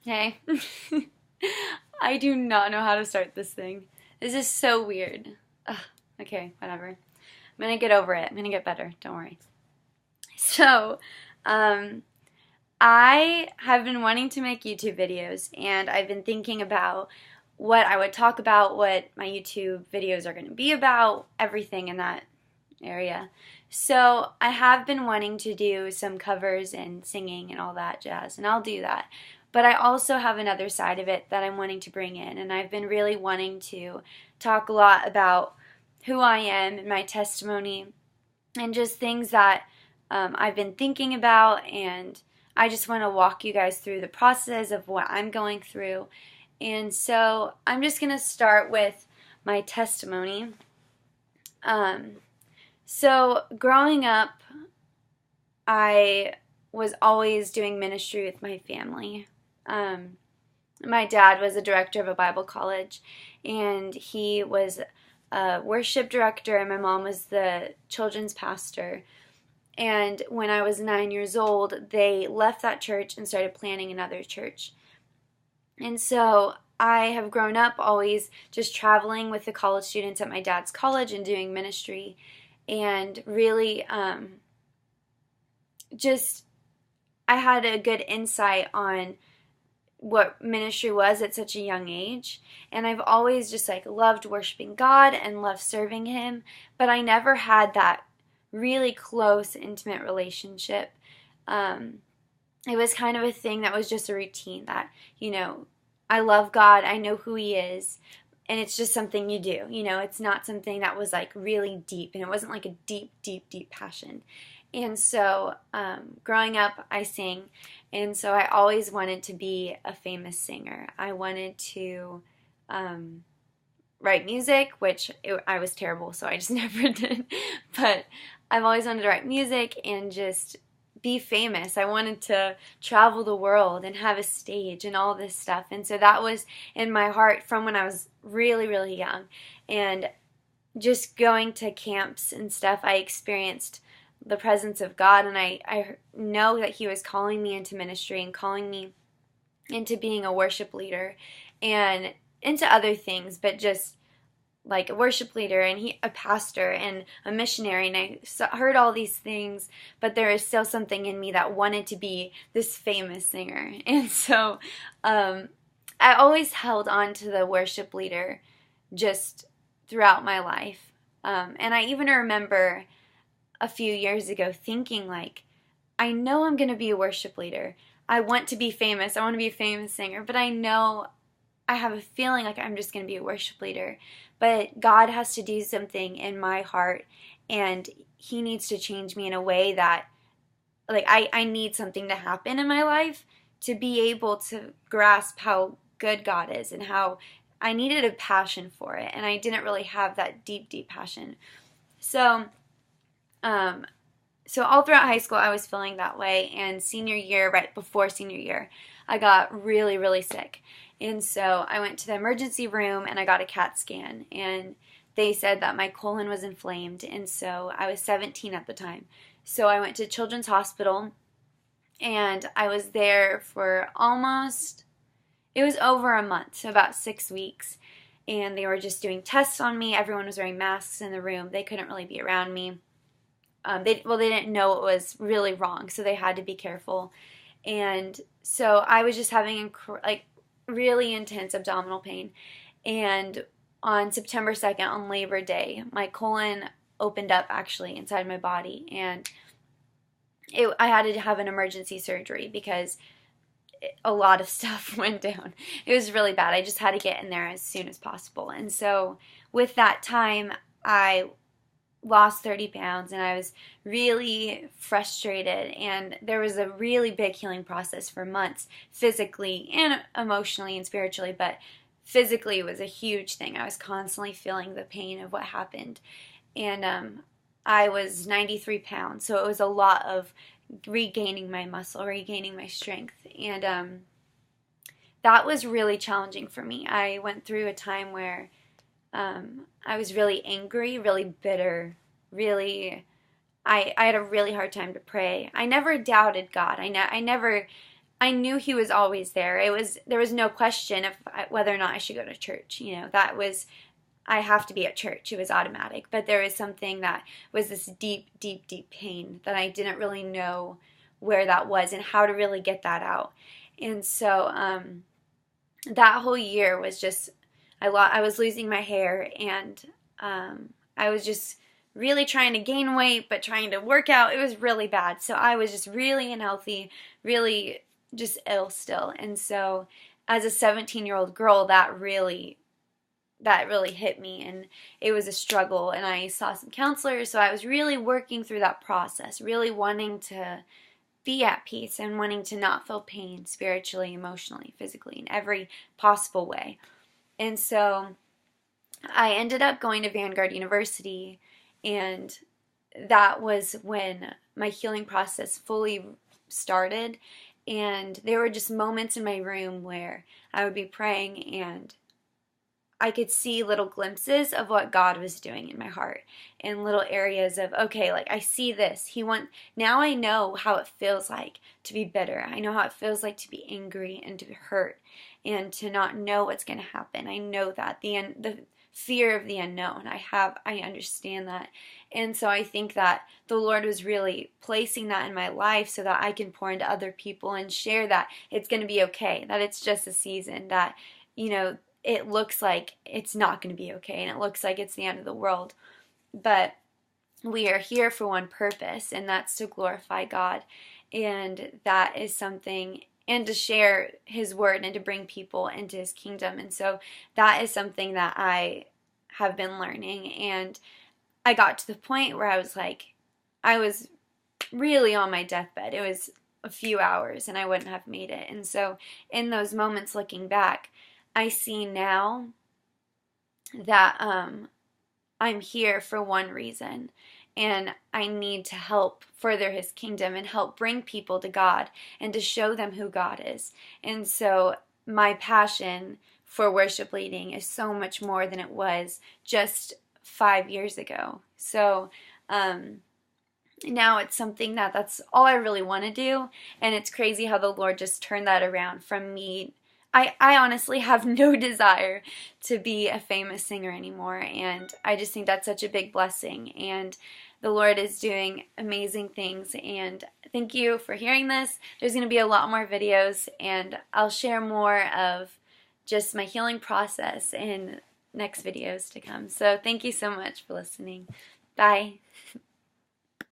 Hey, I do not know how to start this thing. This is so weird. Ugh, okay, whatever. I'm gonna get over it. I'm gonna get better. Don't worry. So, um, I have been wanting to make YouTube videos, and I've been thinking about what I would talk about, what my YouTube videos are going to be about, everything in that area. So, I have been wanting to do some covers and singing and all that jazz, and I'll do that. But I also have another side of it that I'm wanting to bring in, and I've been really wanting to talk a lot about who I am and my testimony and just things that I've been thinking about, and I just want to walk you guys through the process of what I'm going through. And so I'm just going to start with my testimony. So growing up, I was always doing ministry with my family. My dad was a director of a Bible college, and he was a worship director, and my mom was the children's pastor. And when I was 9 years old, they left that church and started planning another church. And so I have grown up always just traveling with the college students at my dad's college and doing ministry, and really just I had a good insight on what ministry was at such a young age. And I've always just loved worshiping God and loved serving Him, but I never had that really close, intimate relationship. It was kind of a thing that was just a routine that, I love God, I know who He is, and it's just something you do. It's not something that was really deep, and it wasn't a deep, deep, deep passion. And so growing up, I sang, and so I always wanted to be a famous singer. I wanted to write music, which I was terrible, so I just never did. But I've always wanted to write music and just be famous. I wanted to travel the world and have a stage and all this stuff. And so that was in my heart from when I was really, really young. And just going to camps and stuff, I experienced the presence of God, and I know that He was calling me into ministry and calling me into being a worship leader and into other things, but just a worship leader and a pastor and a missionary, and I heard all these things, but there is still something in me that wanted to be this famous singer. And so I always held on to the worship leader just throughout my life, and I even remember a few years ago thinking I know I'm going to be a worship leader. I want to be famous. I want to be a famous singer, but I know I have a feeling I'm just going to be a worship leader. But God has to do something in my heart, and He needs to change me in a way that I need something to happen in my life to be able to grasp how good God is, and how I needed a passion for it, and I didn't really have that deep, deep passion. So all throughout high school, I was feeling that way, and senior year, right before senior year, I got really, really sick. And so I went to the emergency room, and I got a CAT scan, and they said that my colon was inflamed, and so I was 17 at the time. So I went to Children's Hospital, and I was there for it was over a month, so about 6 weeks, and they were just doing tests on me. Everyone was wearing masks in the room. They couldn't really be around me. They didn't know what was really wrong, so they had to be careful. And so I was just having really intense abdominal pain. And on September 2nd, on Labor Day, my colon opened up actually inside my body, and I had to have an emergency surgery because a lot of stuff went down. It was really bad. I just had to get in there as soon as possible. And so with that time, I lost 30 pounds, and I was really frustrated, and there was a really big healing process for months, physically and emotionally and spiritually, but physically it was a huge thing. I was constantly feeling the pain of what happened, and I was 93 pounds, so it was a lot of regaining my muscle, regaining my strength, and that was really challenging for me. I went through a time where I was really angry, really bitter, I had a really hard time to pray. I never doubted God. I never I knew he was always there. There was no question of whether or not I should go to church. You know, that was, I have to be at church. It was automatic. But there was something that was this deep, deep, deep pain that I didn't really know where that was and how to really get that out. And so that whole year was just, I was losing my hair, and I was just really trying to gain weight but trying to work out. It was really bad. So I was just really unhealthy, really just ill still. And so as a 17-year-old girl, that really hit me, and it was a struggle, and I saw some counselors. So I was really working through that process, really wanting to be at peace and wanting to not feel pain spiritually, emotionally, physically, in every possible way. And so I ended up going to Vanguard University, and that was when my healing process fully started. And there were just moments in my room where I would be praying, and I could see little glimpses of what God was doing in my heart, in little areas of, okay, like I see this. Now I know how it feels like to be bitter. I know how it feels like to be angry and to hurt and to not know what's going to happen. I know that the fear of the unknown. I understand that. And so I think that the Lord was really placing that in my life so that I can pour into other people and share that it's going to be okay, that it's just a season, that, it looks like it's not going to be okay, and it looks like it's the end of the world. But we are here for one purpose, and that's to glorify God. And that is something, and to share His word and to bring people into His kingdom. And so that is something that I have been learning. And I got to the point where I was really on my deathbed. It was a few hours and I wouldn't have made it. And so in those moments, looking back, I see now that I'm here for one reason, and I need to help further His kingdom and help bring people to God and to show them who God is. And so my passion for worship leading is so much more than it was just 5 years ago. So now it's something that's all I really want to do, and it's crazy how the Lord just turned that around from me. I honestly have no desire to be a famous singer anymore, and I just think that's such a big blessing, and the Lord is doing amazing things. And thank you for hearing this. There's going to be a lot more videos, and I'll share more of just my healing process in next videos to come. So thank you so much for listening. Bye.